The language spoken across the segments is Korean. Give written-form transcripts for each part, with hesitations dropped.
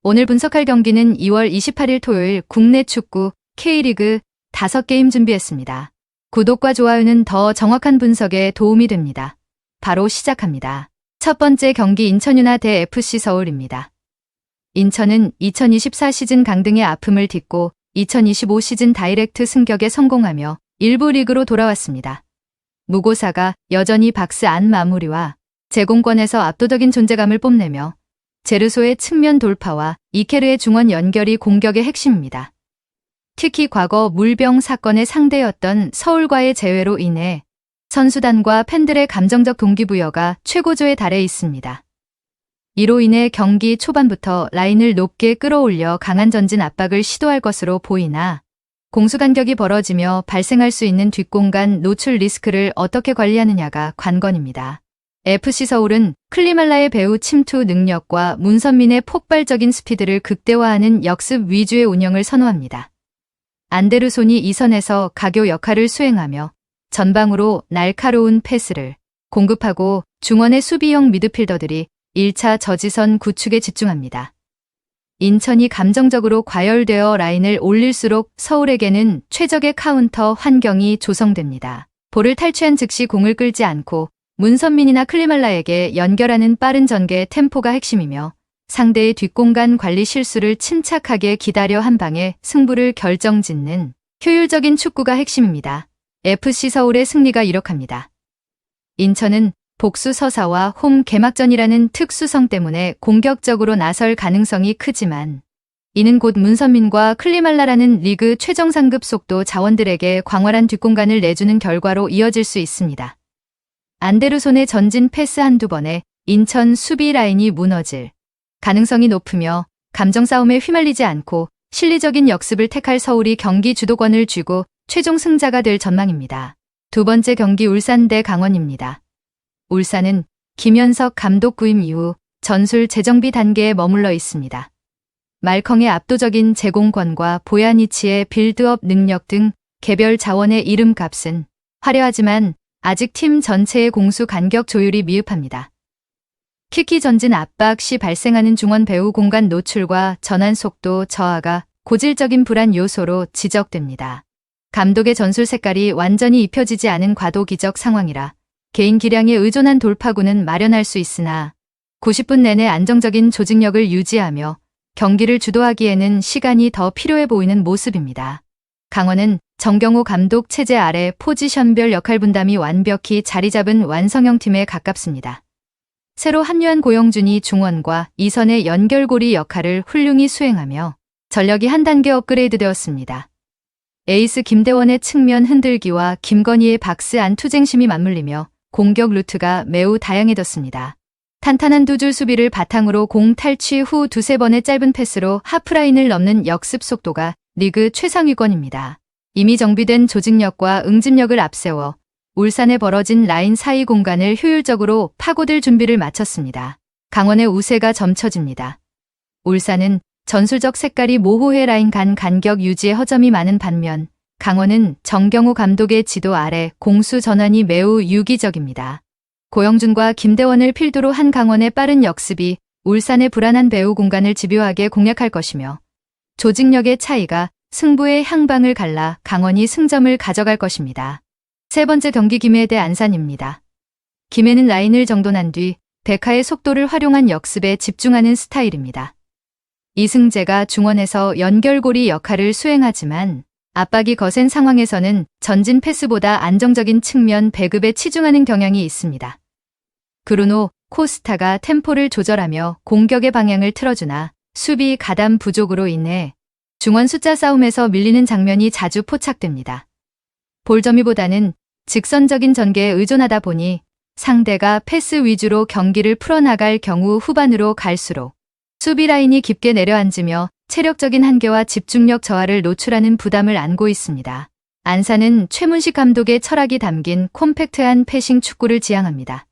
오늘 분석할 경기는 2월 28일 토요일 국내 축구 K리그 5게임 준비했습니다. 구독과 좋아요는 더 정확한 분석에 도움이 됩니다. 바로 시작합니다. 첫 번째 경기 인천유나 대 FC 서울입니다. 인천은 2024 시즌 강등의 아픔을 딛고 2025 시즌 다이렉트 승격에 성공하며 1부 리그로 돌아왔습니다. 무고사가 여전히 박스 안 마무리와 제공권에서 압도적인 존재감을 뽐내며 제르소의 측면 돌파와 이케르의 중원 연결이 공격의 핵심입니다. 특히 과거 물병 사건의 상대였던 서울과의 제외로 인해 선수단과 팬들의 감정적 동기부여가 최고조에 달해 있습니다. 이로 인해 경기 초반부터 라인을 높게 끌어올려 강한 전진 압박을 시도할 것으로 보이나 공수간격이 벌어지며 발생할 수 있는 뒷공간 노출 리스크를 어떻게 관리하느냐가 관건입니다. FC 서울은 클리말라의 배후 침투 능력과 문선민의 폭발적인 스피드를 극대화하는 역습 위주의 운영을 선호합니다. 안데르손이 이 선에서 가교 역할을 수행하며 전방으로 날카로운 패스를 공급하고 중원의 수비형 미드필더들이 1차 저지선 구축에 집중합니다. 인천이 감정적으로 과열되어 라인을 올릴수록 서울에게는 최적의 카운터 환경이 조성됩니다. 볼을 탈취한 즉시 공을 끌지 않고 문선민이나 클리말라에게 연결하는 빠른 전개 템포가 핵심이며 상대의 뒷공간 관리 실수를 침착하게 기다려 한 방에 승부를 결정짓는 효율적인 축구가 핵심입니다. FC 서울의 승리가 이력합니다. 인천은 복수 서사와 홈 개막전이라는 특수성 때문에 공격적으로 나설 가능성이 크지만 이는 곧 문선민과 클리말라라는 리그 최정 상급 속도 자원들에게 광활한 뒷공간을 내주는 결과로 이어질 수 있습니다. 안데르손의 전진 패스 한두 번에 인천 수비 라인이 무너질 가능성이 높으며 감정 싸움에 휘말리지 않고 실리적인 역습을 택할 서울이 경기 주도권을 쥐고 최종 승자가 될 전망입니다. 두 번째 경기 울산 대 강원입니다. 울산은 김현석 감독 구임 이후 전술 재정비 단계에 머물러 있습니다. 말컹의 압도적인 제공권과 보야니치의 빌드업 능력 등 개별 자원의 이름값은 화려하지만 아직 팀 전체의 공수 간격 조율이 미흡합니다. 키키 전진 압박 시 발생하는 중원 배후 공간 노출과 전환 속도 저하가 고질적인 불안 요소로 지적됩니다. 감독의 전술 색깔이 완전히 입혀지지 않은 과도기적 상황이라 개인 기량에 의존한 돌파구는 마련할 수 있으나 90분 내내 안정적인 조직력을 유지하며 경기를 주도하기에는 시간이 더 필요해 보이는 모습입니다. 강원은 정경호 감독 체제 아래 포지션별 역할 분담이 완벽히 자리 잡은 완성형 팀에 가깝습니다. 새로 합류한 고영준이 중원과 이선의 연결고리 역할을 훌륭히 수행하며 전력이 한 단계 업그레이드 되었습니다. 에이스 김대원의 측면 흔들기와 김건희의 박스 안 투쟁심이 맞물리며 공격 루트가 매우 다양해졌습니다. 탄탄한 두 줄 수비를 바탕으로 공 탈취 후 두세 번의 짧은 패스로 하프라인을 넘는 역습 속도가 리그 최상위권입니다. 이미 정비된 조직력과 응집력을 앞세워 울산에 벌어진 라인 사이 공간을 효율적으로 파고들 준비를 마쳤습니다. 강원의 우세가 점쳐집니다. 울산은 전술적 색깔이 모호해 라인 간 간격 유지에 허점이 많은 반면 강원은 정경호 감독의 지도 아래 공수 전환이 매우 유기적입니다. 고영준과 김대원을 필두로 한 강원의 빠른 역습이 울산의 불안한 배후 공간을 집요하게 공략할 것이며 조직력의 차이가 승부의 향방을 갈라 강원이 승점을 가져갈 것입니다. 세 번째 경기 김해 대 안산입니다. 김해는 라인을 정돈한 뒤 백하의 속도를 활용한 역습에 집중하는 스타일입니다. 이승재가 중원에서 연결고리 역할을 수행하지만 압박이 거센 상황에서는 전진 패스보다 안정적인 측면 배급에 치중하는 경향이 있습니다. 그루노, 코스타가 템포를 조절하며 공격의 방향을 틀어주나 수비 가담 부족으로 인해 중원 숫자 싸움에서 밀리는 장면이 자주 포착됩니다. 볼 점유보다는 직선적인 전개에 의존하다 보니 상대가 패스 위주로 경기를 풀어나갈 경우 후반으로 갈수록 수비 라인이 깊게 내려앉으며 체력적인 한계와 집중력 저하를 노출하는 부담을 안고 있습니다. 안산은 최문식 감독의 철학이 담긴 콤팩트한 패싱 축구를 지향합니다.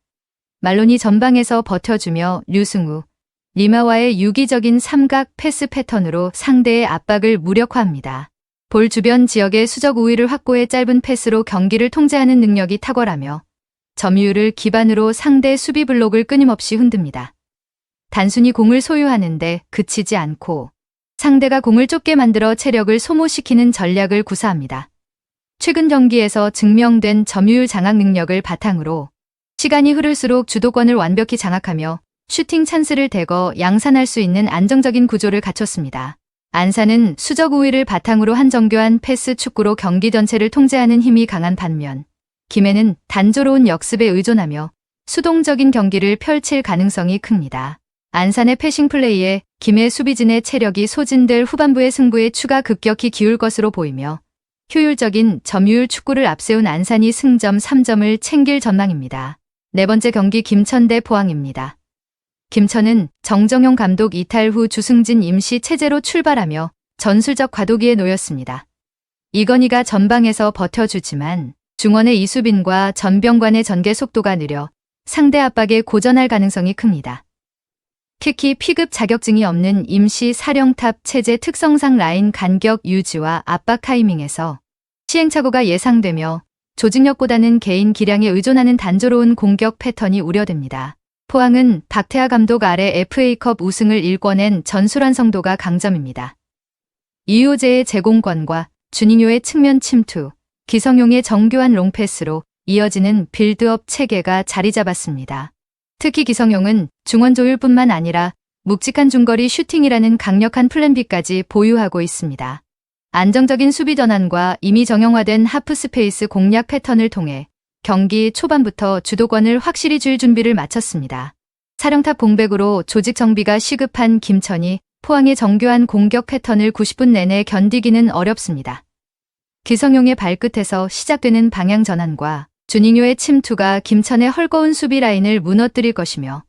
말론이 전방에서 버텨주며 류승우, 리마와의 유기적인 삼각 패스 패턴으로 상대의 압박을 무력화합니다. 볼 주변 지역의 수적 우위를 확보해 짧은 패스로 경기를 통제하는 능력이 탁월하며 점유율을 기반으로 상대 수비 블록을 끊임없이 흔듭니다. 단순히 공을 소유하는데 그치지 않고 상대가 공을 좁게 만들어 체력을 소모시키는 전략을 구사합니다. 최근 경기에서 증명된 점유율 장악 능력을 바탕으로 시간이 흐를수록 주도권을 완벽히 장악하며 슈팅 찬스를 대거 양산할 수 있는 안정적인 구조를 갖췄습니다. 안산은 수적 우위를 바탕으로 한 정교한 패스 축구로 경기 전체를 통제하는 힘이 강한 반면 김해는 단조로운 역습에 의존하며 수동적인 경기를 펼칠 가능성이 큽니다. 안산의 패싱 플레이에 김해 수비진의 체력이 소진될 후반부의 승부에 추가 급격히 기울 것으로 보이며 효율적인 점유율 축구를 앞세운 안산이 승점 3점을 챙길 전망입니다. 네 번째 경기 김천 대 포항입니다. 김천은 정정용 감독 이탈 후 주승진 임시 체제로 출발하며 전술적 과도기에 놓였습니다. 이건희가 전방에서 버텨주지만 중원의 이수빈과 전병관의 전개 속도가 느려 상대 압박에 고전할 가능성이 큽니다. 특히 P급 자격증이 없는 임시 사령탑 체제 특성상 라인 간격 유지와 압박 타이밍에서 시행착오가 예상되며 조직력보다는 개인 기량에 의존하는 단조로운 공격 패턴이 우려됩니다. 포항은 박태하 감독 아래 FA컵 우승을 일궈낸 전술 완성도가 강점입니다. 이효재의 제공권과 주닝요의 측면 침투, 기성용의 정교한 롱패스로 이어지는 빌드업 체계가 자리 잡았습니다. 특히 기성용은 중원 조율뿐만 아니라 묵직한 중거리 슈팅이라는 강력한 플랜 B까지 보유하고 있습니다. 안정적인 수비 전환과 이미 정형화된 하프 스페이스 공략 패턴을 통해 경기 초반부터 주도권을 확실히 줄 준비를 마쳤습니다. 사령탑 공백으로 조직 정비가 시급한 김천이 포항의 정교한 공격 패턴을 90분 내내 견디기는 어렵습니다. 기성용의 발끝에서 시작되는 방향 전환과 주닝요의 침투가 김천의 헐거운 수비 라인을 무너뜨릴 것이며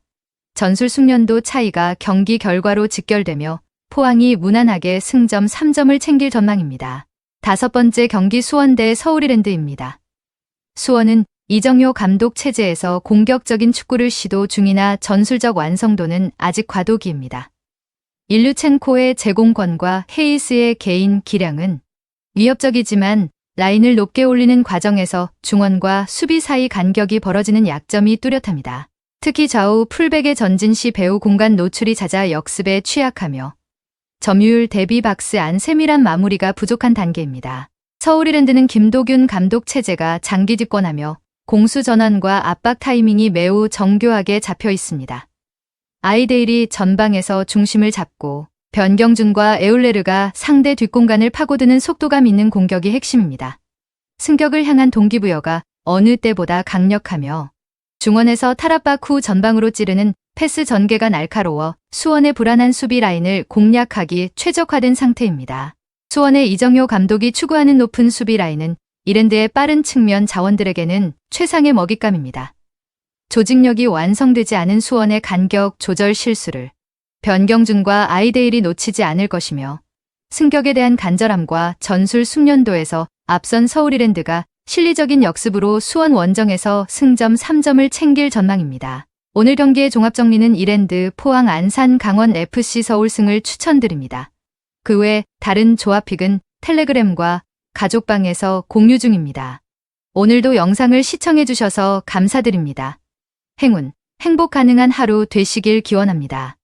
전술 숙련도 차이가 경기 결과로 직결되며 포항이 무난하게 승점 3점을 챙길 전망입니다. 다섯 번째 경기 수원 대 서울이랜드입니다. 수원은 이정효 감독 체제에서 공격적인 축구를 시도 중이나 전술적 완성도는 아직 과도기입니다. 일류첸코의 제공권과 헤이스의 개인 기량은 위협적이지만 라인을 높게 올리는 과정에서 중원과 수비 사이 간격이 벌어지는 약점이 뚜렷합니다. 특히 좌우 풀백의 전진 시 배후 공간 노출이 잦아 역습에 취약하며 점유율 대비 박스 안 세밀한 마무리가 부족한 단계입니다. 서울이랜드는 김도균 감독 체제가 장기 집권하며 공수 전환과 압박 타이밍이 매우 정교하게 잡혀 있습니다. 아이데일이 전방에서 중심을 잡고 변경준과 에울레르가 상대 뒷공간을 파고드는 속도감 있는 공격이 핵심입니다. 승격을 향한 동기부여가 어느 때보다 강력하며 중원에서 탈압박 후 전방으로 찌르는 패스 전개가 날카로워 수원의 불안한 수비 라인을 공략하기 최적화된 상태입니다. 수원의 이정효 감독이 추구하는 높은 수비 라인은 이랜드의 빠른 측면 자원들에게는 최상의 먹잇감입니다. 조직력이 완성되지 않은 수원의 간격 조절 실수를 변경준과 아이데일이 놓치지 않을 것이며 승격에 대한 간절함과 전술 숙련도에서 앞선 서울이랜드가 실리적인 역습으로 수원 원정에서 승점 3점을 챙길 전망입니다. 오늘 경기의 종합정리는 이랜드, 포항, 안산, 강원, FC 서울승을 추천드립니다. 그 외 다른 조합픽은 텔레그램과 가족방에서 공유 중입니다. 오늘도 영상을 시청해주셔서 감사드립니다. 행운, 행복 가능한 하루 되시길 기원합니다.